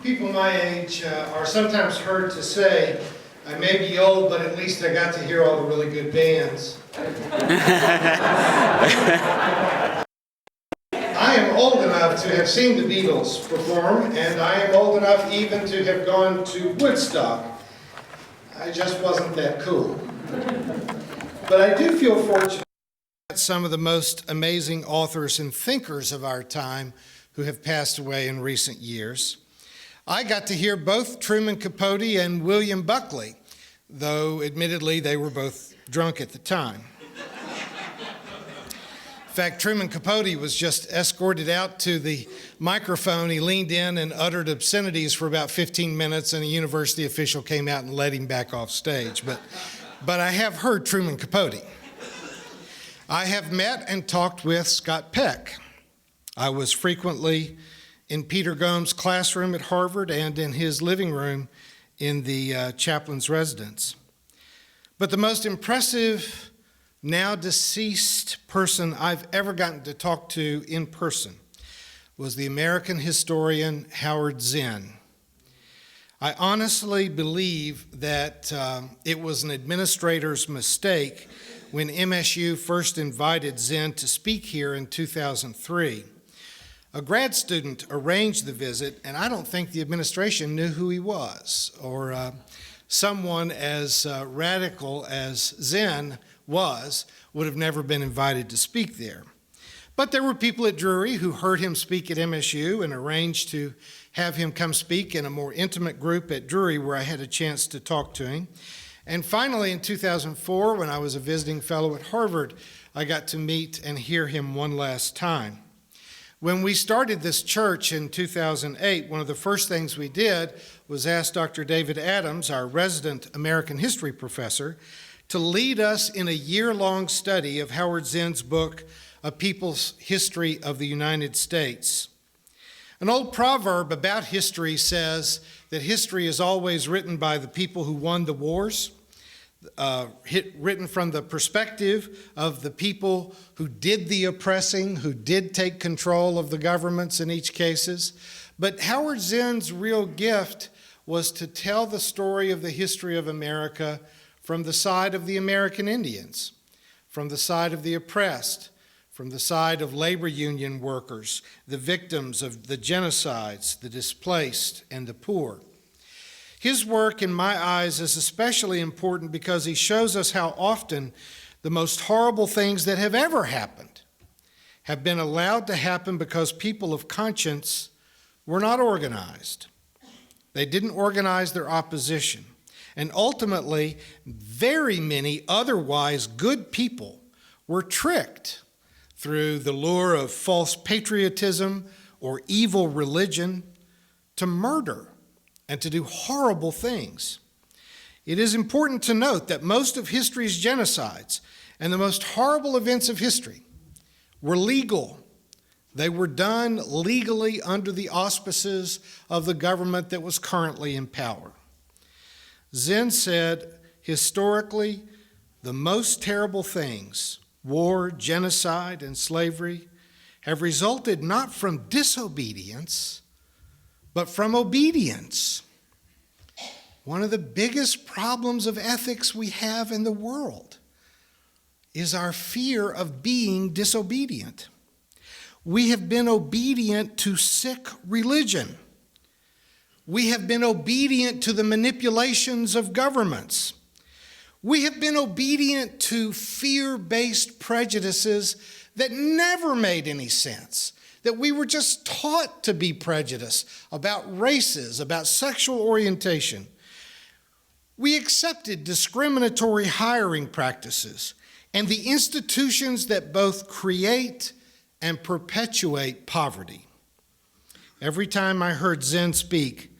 People my age are sometimes heard to say, I may be old, but at least I got to hear all the really good bands. I am old enough to have seen the Beatles perform, and I am old enough even to have gone to Woodstock. I just wasn't that cool. But I do feel fortunate that some of the most amazing authors and thinkers of our time who have passed away in recent years. I got to hear both Truman Capote and William Buckley, though admittedly they were both drunk at the time. In fact, Truman Capote was just escorted out to the microphone. He leaned in and uttered obscenities for about 15 minutes, and a university official came out and let him back off stage. But I have heard Truman Capote. I have met and talked with Scott Peck. I was frequently in Peter Gomes' classroom at Harvard and in his living room in the chaplain's residence. But the most impressive, now deceased person I've ever gotten to talk to in person was the American historian Howard Zinn. I honestly believe that it was an administrator's mistake when MSU first invited Zinn to speak here in 2003. A grad student arranged the visit, and I don't think the administration knew who he was, or someone as radical as Zinn would have never been invited to speak there. But there were people at Drury who heard him speak at MSU and arranged to have him come speak in a more intimate group at Drury where I had a chance to talk to him. And finally, in 2004, when I was a visiting fellow at Harvard, I got to meet and hear him one last time. When we started this church in 2008, one of the first things we did was ask Dr. David Adams, our resident American history professor, to lead us in a year-long study of Howard Zinn's book, A People's History of the United States. An old proverb about history says that history is always written by the people who won the wars, written from the perspective of the people who did the oppressing, who did take control of the governments in each cases. But Howard Zinn's real gift was to tell the story of the history of America from the side of the American Indians, from the side of the oppressed, from the side of labor union workers, the victims of the genocides, the displaced, and the poor. His work, in my eyes, is especially important because he shows us how often the most horrible things that have ever happened have been allowed to happen because people of conscience were not organized. They didn't organize their opposition. And ultimately, very many otherwise good people were tricked through the lure of false patriotism or evil religion to murder and to do horrible things. It is important to note that most of history's genocides and the most horrible events of history were legal. They were done legally under the auspices of the government that was currently in power. Zinn said, historically, the most terrible things, war, genocide, and slavery, have resulted not from disobedience, but from obedience. One of the biggest problems of ethics we have in the world is our fear of being disobedient. We have been obedient to sick religion. We have been obedient to the manipulations of governments. We have been obedient to fear-based prejudices that never made any sense, that we were just taught to be prejudiced about races, about sexual orientation. We accepted discriminatory hiring practices and the institutions that both create and perpetuate poverty. Every time I heard Zinn speak,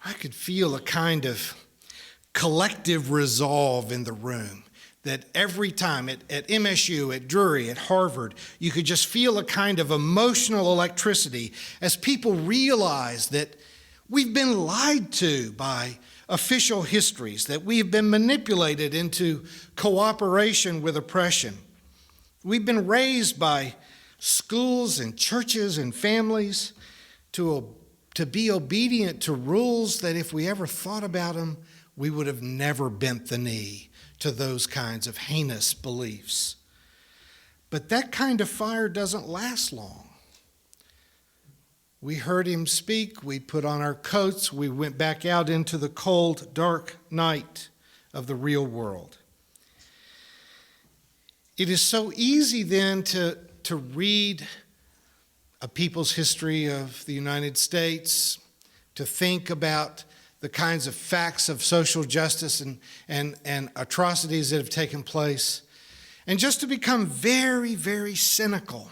I could feel a kind of collective resolve in the room, that every time at MSU, at Drury, at Harvard, you could just feel a kind of emotional electricity as people realize that we've been lied to by official histories, that we have been manipulated into cooperation with oppression. We've been raised by schools and churches and families to to be obedient to rules that if we ever thought about them, we would have never bent the knee to those kinds of heinous beliefs. But that kind of fire doesn't last long. We heard him speak, we put on our coats, we went back out into the cold, dark night of the real world. It is so easy then to read a people's history of the United States, to think about the kinds of facts of social justice and atrocities that have taken place, and just to become very, very cynical.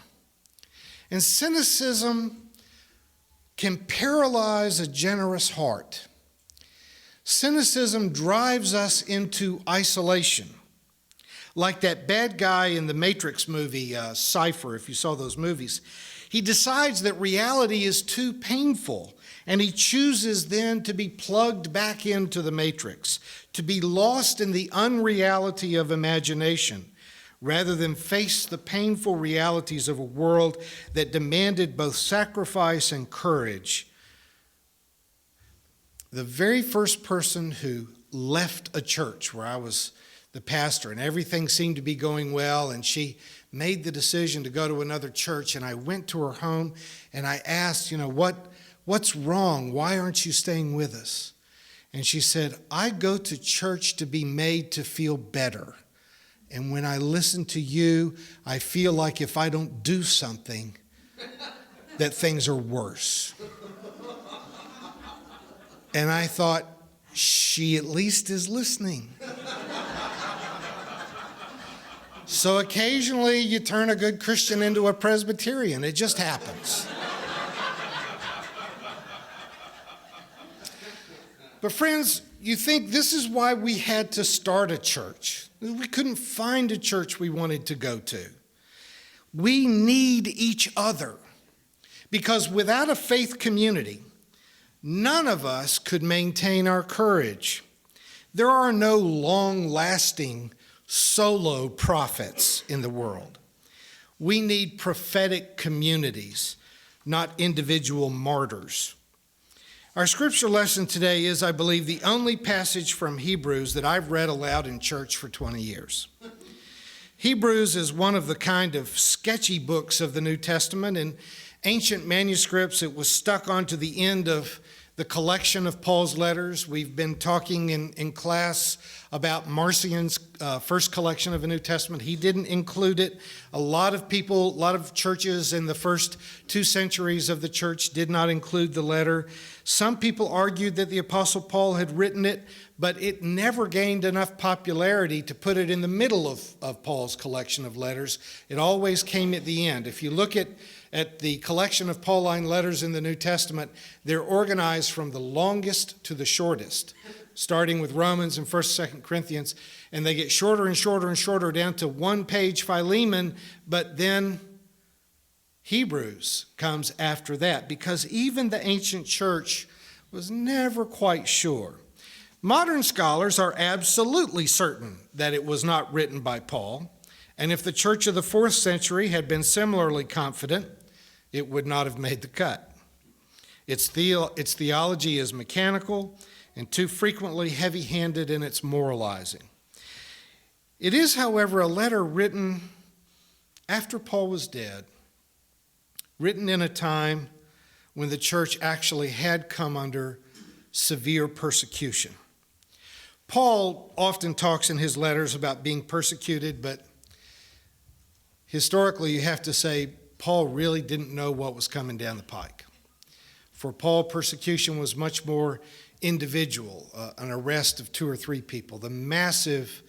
And cynicism can paralyze a generous heart. Cynicism drives us into isolation. Like that bad guy in the Matrix movie, Cypher, if you saw those movies. He decides that reality is too painful, and he chooses then to be plugged back into the Matrix, to be lost in the unreality of imagination, rather than face the painful realities of a world that demanded both sacrifice and courage. The very first person who left a church where I was the pastor and everything seemed to be going well, and she made the decision to go to another church, and I went to her home and I asked, what's wrong? Why aren't you staying with us? And she said, I go to church to be made to feel better. And when I listen to you, I feel like if I don't do something, that things are worse. And I thought, she at least is listening. So occasionally you turn a good Christian into a Presbyterian. It just happens. But friends, you think this is why we had to start a church. We couldn't find a church we wanted to go to. We need each other, because without a faith community, none of us could maintain our courage. There are no long-lasting solo prophets in the world. We need prophetic communities, not individual martyrs. Our scripture lesson today is, I believe, the only passage from Hebrews that I've read aloud in church for 20 years. Hebrews is one of the kind of sketchy books of the New Testament. In ancient manuscripts, it was stuck onto the end of the collection of Paul's letters. We've been talking in class about Marcion's first collection of the New Testament. He didn't include it. A lot of people, a lot of churches in the first 2 centuries of the church did not include the letter. Some people argued that the Apostle Paul had written it, but it never gained enough popularity to put it in the middle of Paul's collection of letters. It always came at the end. If you look at the collection of Pauline letters in the New Testament, they're organized from the longest to the shortest, starting with Romans and 1st, 2nd Corinthians, and they get shorter and shorter and shorter down to one-page Philemon, but then Hebrews comes after that, because even the ancient church was never quite sure. Modern scholars are absolutely certain that it was not written by Paul, and if the church of the 4th century had been similarly confident, it would not have made the cut. Its theology is mechanical and too frequently heavy-handed in its moralizing. It is, however, a letter written after Paul was dead, written in a time when the church actually had come under severe persecution. Paul often talks in his letters about being persecuted, but historically you have to say Paul really didn't know what was coming down the pike. For Paul, persecution was much more individual, an arrest of 2 or 3 people. The massive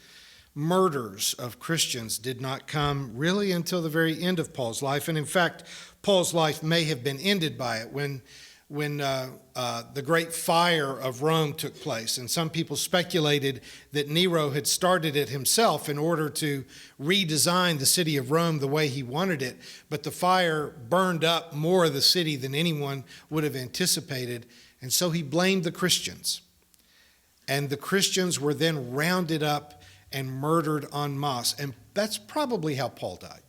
murders of Christians did not come really until the very end of Paul's life. And in fact, Paul's life may have been ended by it when the great fire of Rome took place. And some people speculated that Nero had started it himself in order to redesign the city of Rome the way he wanted it. But the fire burned up more of the city than anyone would have anticipated. And so he blamed the Christians. And the Christians were then rounded up and murdered en masse. And that's probably how Paul died.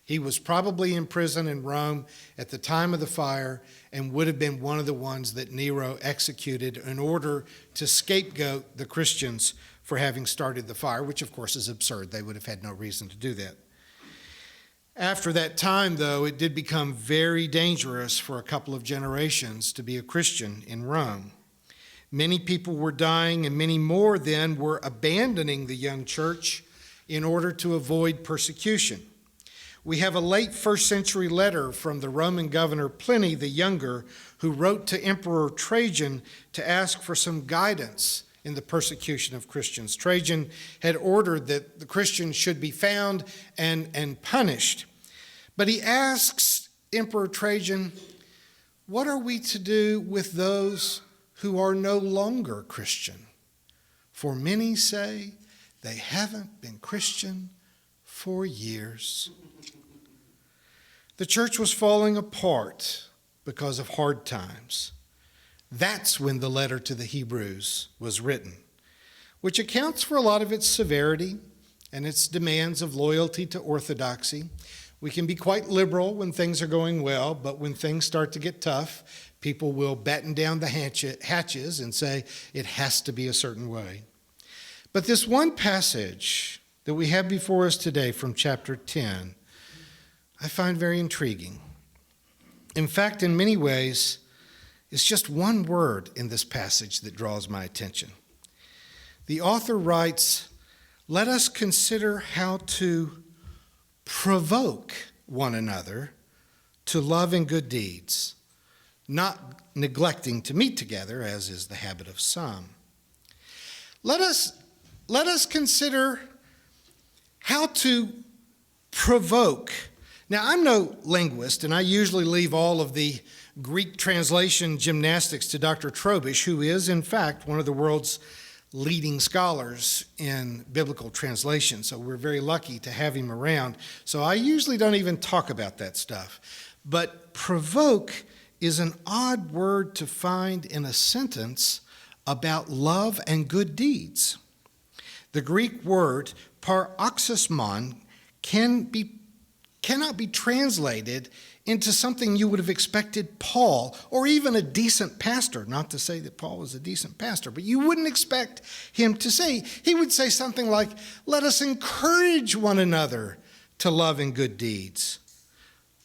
He was probably in prison in Rome at the time of the fire and would have been one of the ones that Nero executed in order to scapegoat the Christians for having started the fire, which of course is absurd. They would have had no reason to do that. After that time, though, it did become very dangerous for a couple of generations to be a Christian in Rome. Many people were dying, and many more then were abandoning the young church in order to avoid persecution. We have a late first century letter from the Roman governor Pliny the Younger, who wrote to Emperor Trajan to ask for some guidance in the persecution of Christians. Trajan had ordered that the Christians should be found and punished. But he asks Emperor Trajan, what are we to do with those who are no longer Christian? For many say they haven't been Christian for years. The church was falling apart because of hard times. That's when the letter to the Hebrews was written, which accounts for a lot of its severity and its demands of loyalty to orthodoxy. We can be quite liberal when things are going well, but when things start to get tough, people will batten down the hatches and say it has to be a certain way. But this one passage that we have before us today from chapter 10, I find very intriguing. In fact, in many ways, it's just one word in this passage that draws my attention. The author writes, let us consider how to provoke one another to love and good deeds, not neglecting to meet together, as is the habit of some. Let us consider how to provoke. Now, I'm no linguist, and I usually leave all of the Greek translation gymnastics to Dr. Trobish, who is, in fact, one of the world's leading scholars in biblical translation. So we're very lucky to have him around. So I usually don't even talk about that stuff. But provoke is an odd word to find in a sentence about love and good deeds. The Greek word paroxysmon cannot be translated into something you would have expected Paul, or even a decent pastor, not to say that Paul was a decent pastor, but you wouldn't expect him to say. He would say something like, let us encourage one another to love and good deeds.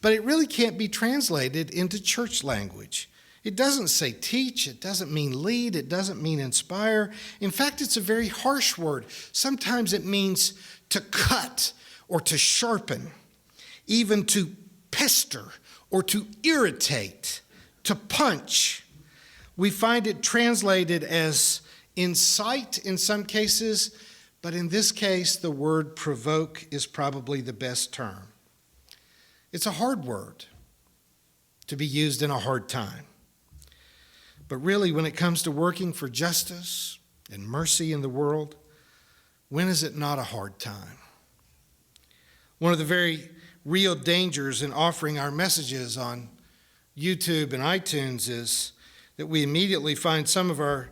But it really can't be translated into church language. It doesn't say teach, it doesn't mean lead, it doesn't mean inspire. In fact, it's a very harsh word. Sometimes it means to cut or to sharpen, even to pester or to irritate, to punch. We find it translated as incite in some cases, but in this case, the word provoke is probably the best term. It's a hard word to be used in a hard time. But really, when it comes to working for justice and mercy in the world, when is it not a hard time? One of the very real dangers in offering our messages on YouTube and iTunes is that we immediately find some of our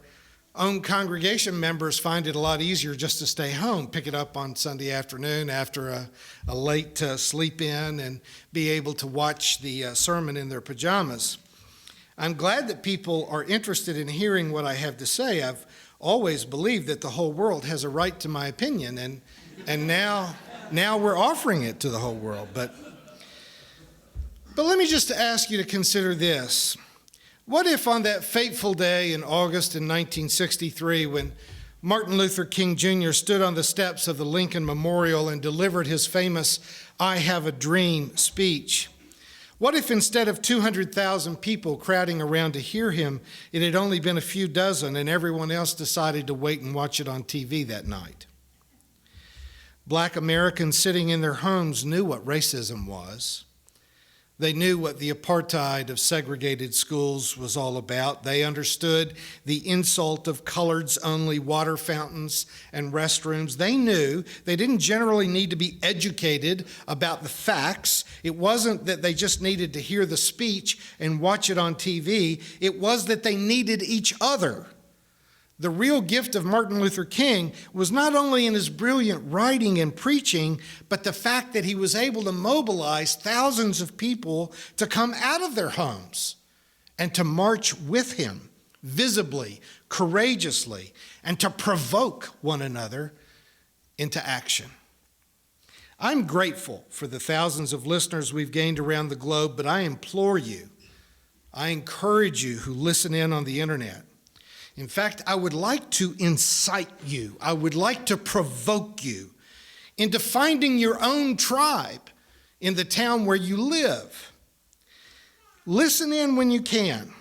own congregation members find it a lot easier just to stay home, pick it up on Sunday afternoon after a late sleep in, and be able to watch the sermon in their pajamas. I'm glad that people are interested in hearing what I have to say. I've always believed that the whole world has a right to my opinion, and now we're offering it to the whole world. But let me just ask you to consider this. What if on that fateful day in August in 1963, when Martin Luther King Jr. stood on the steps of the Lincoln Memorial and delivered his famous "I Have a Dream" speech, what if instead of 200,000 people crowding around to hear him, it had only been a few dozen and everyone else decided to wait and watch it on TV that night? Black Americans sitting in their homes knew what racism was. They knew what the apartheid of segregated schools was all about. They understood the insult of coloreds-only water fountains and restrooms. They knew they didn't generally need to be educated about the facts. It wasn't that they just needed to hear the speech and watch it on TV. It was that they needed each other. The real gift of Martin Luther King was not only in his brilliant writing and preaching, but the fact that he was able to mobilize thousands of people to come out of their homes and to march with him visibly, courageously, and to provoke one another into action. I'm grateful for the thousands of listeners we've gained around the globe, but I implore you, I encourage you who listen in on the internet. In fact, I would like to incite you. I would like to provoke you into finding your own tribe in the town where you live. Listen in when you can,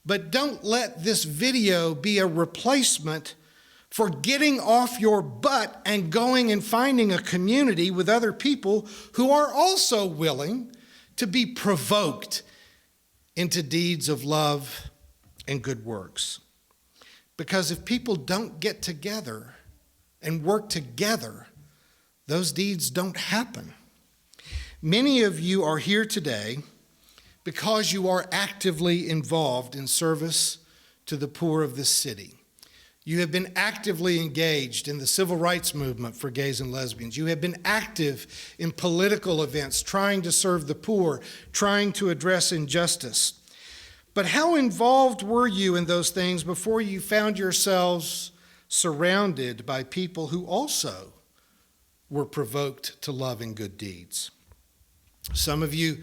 but don't let this video be a replacement for getting off your butt and going and finding a community with other people who are also willing to be provoked into deeds of love and good works. Because if people don't get together and work together, those deeds don't happen. Many of you are here today because you are actively involved in service to the poor of this city. You have been actively engaged in the civil rights movement for gays and lesbians. You have been active in political events, trying to serve the poor, trying to address injustice. But how involved were you in those things before you found yourselves surrounded by people who also were provoked to love and good deeds? Some of you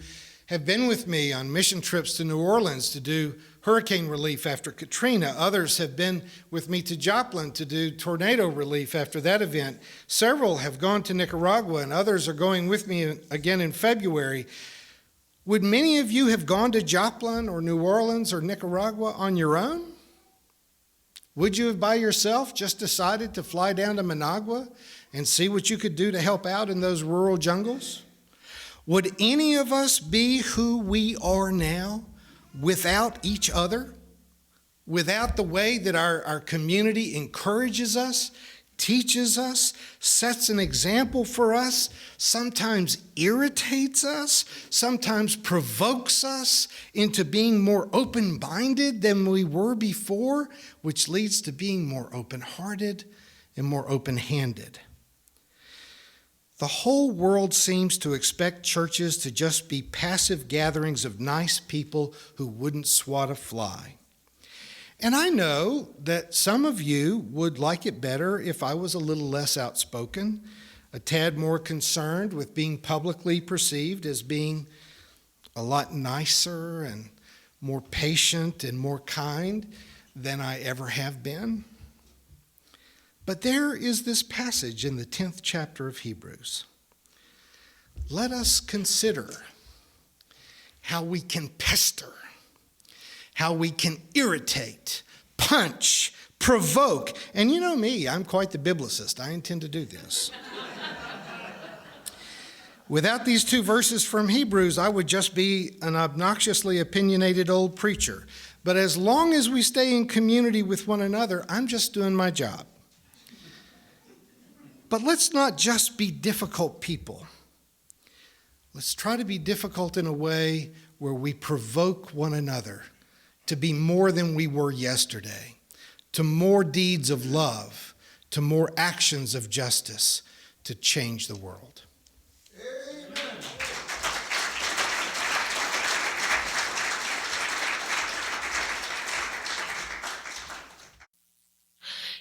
have been with me on mission trips to New Orleans to do hurricane relief after Katrina. Others have been with me to Joplin to do tornado relief after that event. Several have gone to Nicaragua, and others are going with me again in February. Would many of you have gone to Joplin or New Orleans or Nicaragua on your own? Would you have by yourself just decided to fly down to Managua and see what you could do to help out in those rural jungles? Would any of us be who we are now without each other? Without the way that our community encourages us, teaches us, sets an example for us, sometimes irritates us, sometimes provokes us into being more open-minded than we were before, which leads to being more open-hearted and more open-handed. The whole world seems to expect churches to just be passive gatherings of nice people who wouldn't swat a fly. And I know that some of you would like it better if I was a little less outspoken, a tad more concerned with being publicly perceived as being a lot nicer and more patient and more kind than I ever have been. But there is this passage in the 10th chapter of Hebrews. Let us consider how we can pester, how we can irritate, punch, provoke. And you know me, I'm quite the biblicist. I intend to do this. Without these two verses from Hebrews, I would just be an obnoxiously opinionated old preacher. But as long as we stay in community with one another, I'm just doing my job. But let's not just be difficult people. Let's try to be difficult in a way where we provoke one another to be more than we were yesterday, to more deeds of love, to more actions of justice, to change the world. Amen.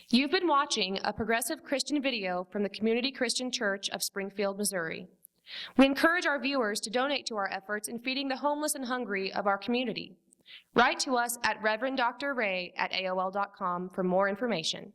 You've been watching a progressive Christian video from the Community Christian Church of Springfield, Missouri. We encourage our viewers to donate to our efforts in feeding the homeless and hungry of our community. Write to us at reverenddray@aol.com for more information.